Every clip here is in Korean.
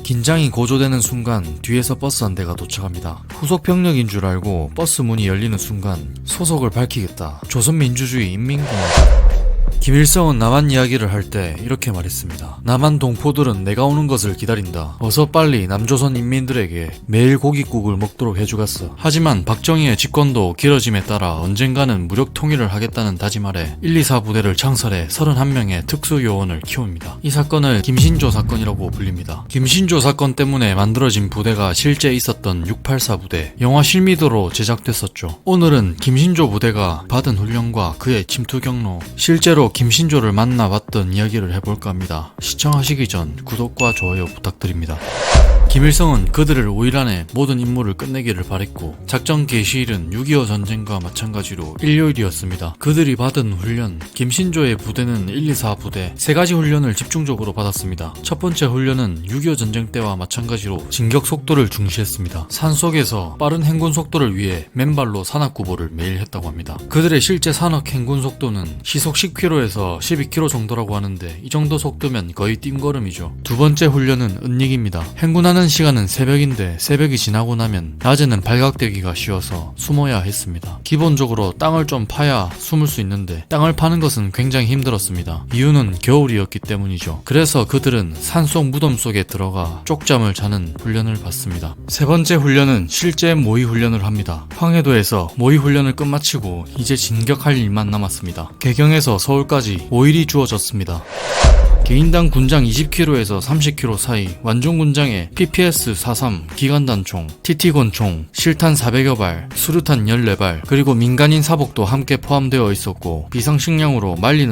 긴장이 고조되는 순간 뒤에서 버스 한 대가 도착합니다. 후속 병력인 줄 알고 버스 문이 열리는 순간 소속을 밝히겠다. 조선민주주의 인민공화국. 김일성은 남한 이야기를 할 때 이렇게 말했습니다. 남한 동포들은 내가 오는 것을 기다린다. 어서 빨리 남조선 인민들에게 매일 고깃국을 먹도록 해주겠어. 하지만 박정희의 집권도 길어짐에 따라 언젠가는 무력 통일을 하겠다는 다짐 아래 124 부대를 창설해 31명의 특수요원을 키웁니다. 이 사건을 김신조 사건이라고 불립니다. 김신조 사건 때문에 만들어진 부대가 실제 있었던 684 부대, 영화 실미도로 제작됐었죠. 오늘은 김신조 부대가 받은 훈련과 그의 침투 경로, 실제로 김신조를 만나봤던 이야기를 해볼까 합니다. 시청하시기 전 구독과 좋아요 부탁드립니다. 김일성은 그들을 5일 안에 모든 임무를 끝내기를 바랬고 작전 개시일은 6.25 전쟁과 마찬가지로 일요일이었습니다. 그들이 받은 훈련, 김신조의 부대는 124 부대 3가지 훈련을 집중적으로 받았습니다. 첫 번째 훈련은 6.25 전쟁 때와 마찬가지로 진격 속도를 중시했습니다. 산속에서 빠른 행군 속도를 위해 맨발로 산악구보를 매일 했다고 합니다. 그들의 실제 산악 행군 속도는 시속 10km에서 12km 정도라고 하는데 이 정도 속도면 거의 띵걸음이죠. 두 번째 훈련은 은닉입니다. 행군하는 시간은 새벽인데 새벽이 지나고 나면 낮에는 발각되기가 쉬워서 숨어야 했습니다. 기본적으로 땅을 좀 파야 숨을 수 있는데 땅을 파는 것은 굉장히 힘들었습니다. 이유는 겨울이었기 때문이죠. 그래서 그들은 산속 무덤 속에 들어가 쪽잠을 자는 훈련을 받습니다. 세 번째 훈련은 실제 모의 훈련을 합니다. 황해도에서 모의 훈련을 끝마치고 이제 진격할 일만 남았습니다. 개경에서 서울까지 5일이 주어졌습니다. 개인당 군장 20km에서 30km 사이, 완종군장에 PPS-43 기관단총, TT권총, 실탄 400여 발, 수류탄 14발, 그리고 민간인 사복도 함께 포함되어 있었고 비상식량으로 말린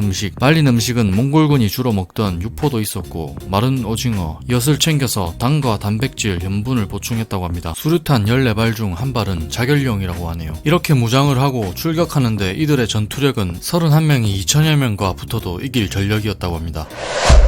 음식은 몽골군이 주로 먹던 육포도 있었고 마른 오징어, 엿을 챙겨서 당과 단백질, 염분을 보충했다고 합니다. 수류탄 14발 중 한 발은 자결용이라고 하네요. 이렇게 무장을 하고 출격하는데 이들의 전투력은 31명이 2천여 명과 붙어도 이길 전력이었다고 합니다.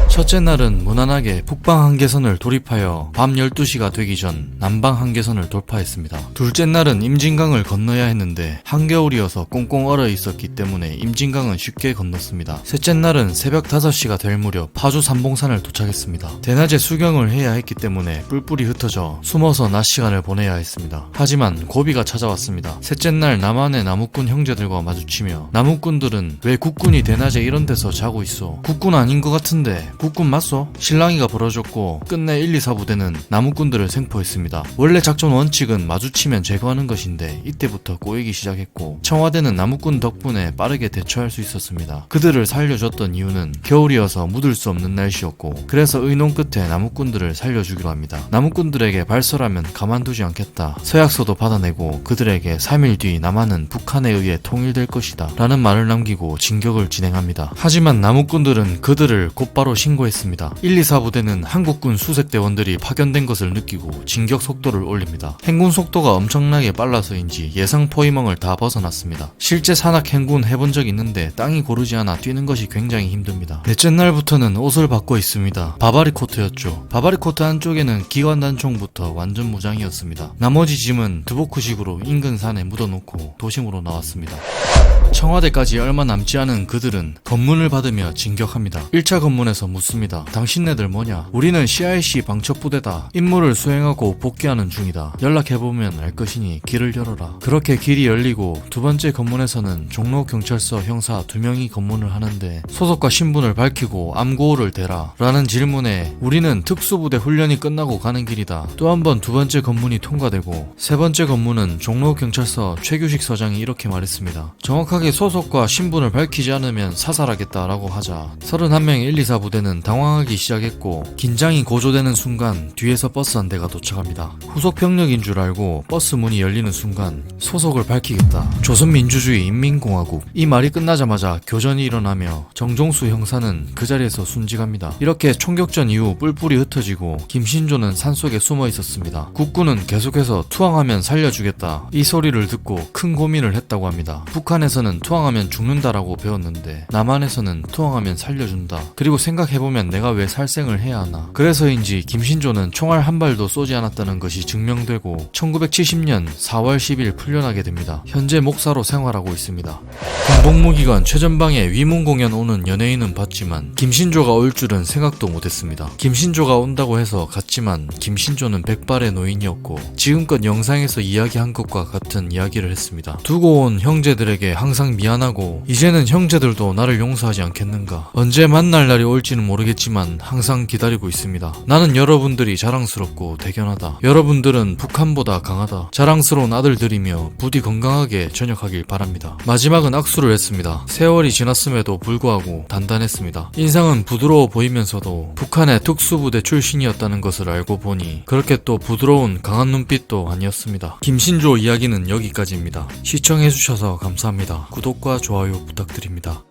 첫째 날은 무난하게 북방 한계선을 돌입하여 밤 12시가 되기 전 남방 한계선을 돌파했습니다. 둘째 날은 임진강을 건너야 했는데 한겨울이어서 꽁꽁 얼어 있었기 때문에 임진강은 쉽게 건넜습니다. 셋째 날은 새벽 5시가 될 무렵 파주 삼봉산을 도착했습니다. 대낮에 수경을 해야 했기 때문에 뿔뿔이 흩어져 숨어서 낮 시간을 보내야 했습니다. 하지만 고비가 찾아왔습니다. 셋째 날 남한의 남욱군 형제들과 마주치며 남욱군들은 왜 국군이 대낮에 이런 데서 자고 있어? 국군 아닌 것 같은데 국군 맞소? 실랑이가 벌어졌고 끝내 124 부대는 남욱군들을 생포했습니다. 원래 작전 원칙은 마주치면 제거하는 것인데 이때부터 꼬이기 시작했고 청와대는 남욱군 덕분에 빠르게 대처할 수 있었습니다. 그들을 살려줬던 이유는 겨울이어서 묻을 수 없는 날씨였고 그래서 의논 끝에 남욱군들을 살려주기로 합니다. 남욱군들에게 발설하면 가만두지 않겠다. 서약서도 받아내고 그들에게 3일 뒤 남한은 북한에 의해 통일될 것이다 라는 말을 남기고 진격을 진행합니다. 하지만 남욱군들은 그들을 곧바로 신고했습니다. 124 부대는 한국군 수색대원들이 파견된 것을 느끼고 진격 속도를 올립니다. 행군 속도가 엄청나게 빨라서인지 예상 포위망을 다 벗어났습니다. 실제 산악 행군 해본 적 있는데 땅이 고르지 않아 뛰는 것이 굉장히 힘듭니다. 넷째 날부터는 옷을 바꿔 있습니다. 바바리 코트였죠. 바바리 코트 안쪽에는 기관단총부터 완전 무장이었습니다. 나머지 짐은 드보크식으로 인근 산에 묻어놓고 도심으로 나왔습니다. 청와대까지 얼마 남지 않은 그들은 검문을 받으며 진격합니다. 1차 검문에서 묻습니다. 당신네들 뭐냐? 우리는 CIC 방첩부대다. 임무를 수행하고 복귀하는 중이다. 연락해보면 알 것이니 길을 열어라. 그렇게 길이 열리고 두 번째 검문에서는 종로경찰서 형사 2명이 검문을 하는데 소속과 신분을 밝히고 암고를 대라 라는 질문에 우리는 특수부대 훈련이 끝나고 가는 길이다. 또 한 번 두 번째 검문이 통과되고 세 번째 검문은 종로경찰서 최규식 서장이 이렇게 말했습니다. 정확하게 소속과 신분을 밝히지 않으면 사살하겠다라고 하자 31명의 124 부대는 당황하기 시작했고 긴장이 고조되는 순간 뒤에서 버스 한 대가 도착합니다. 후속 병력인 줄 알고 버스 문이 열리는 순간 소속을 밝히겠다. 조선민주주의 인민공화국. 이 말이 끝나자마자 교전이 일어나며 정종수 형사는 그 자리에서 순직합니다. 이렇게 총격전 이후 뿔뿔이 흩어지고 김신조는 산속에 숨어 있었습니다. 국군은 계속해서 투항하면 살려주겠다 이 소리를 듣고 큰 고민을 했다고 합니다. 북한에서는 투항하면 죽는다라고 배웠는데 남한에서는 투항하면 살려준다. 그리고 생각해보면 내가 왜 살생을 해야 하나. 그래서인지 김신조는 총알 한 발도 쏘지 않았다는 것이 증명되고 1970년 4월 10일 풀려나게 됩니다. 현재 목사로 생활하고 있습니다. 군복무기간 최전방에 위문 공연 오는 연예인은 봤지만 김신조가 올 줄은 생각도 못했습니다. 김신조가 온다고 해서 갔지만 김신조는 백발의 노인이었고 지금껏 영상에서 이야기한 것과 같은 이야기를 했습니다. 두고 온 형제들에게 항상 미안하고 이제는 형제들도 나를 용서하지 않겠는가. 언제 만날 날이 올지는 모르겠지만 항상 기다리고 있습니다. 나는 여러분들이 자랑스럽고 대견하다. 여러분들은 북한보다 강하다. 자랑스러운 아들들이며 부디 건강하게 전역하길 바랍니다. 마지막은 악수를 했습니다. 세월이 지났음에도 불구하고 단단했습니다. 인상은 부드러워 보이면서도 북한의 특수부대 출신이었다는 것을 알고 보니 그렇게 또 부드러운 강한 눈빛도 아니었습니다. 김신조 이야기는 여기까지입니다. 시청해주셔서 감사합니다. 구독과 좋아요 부탁드립니다.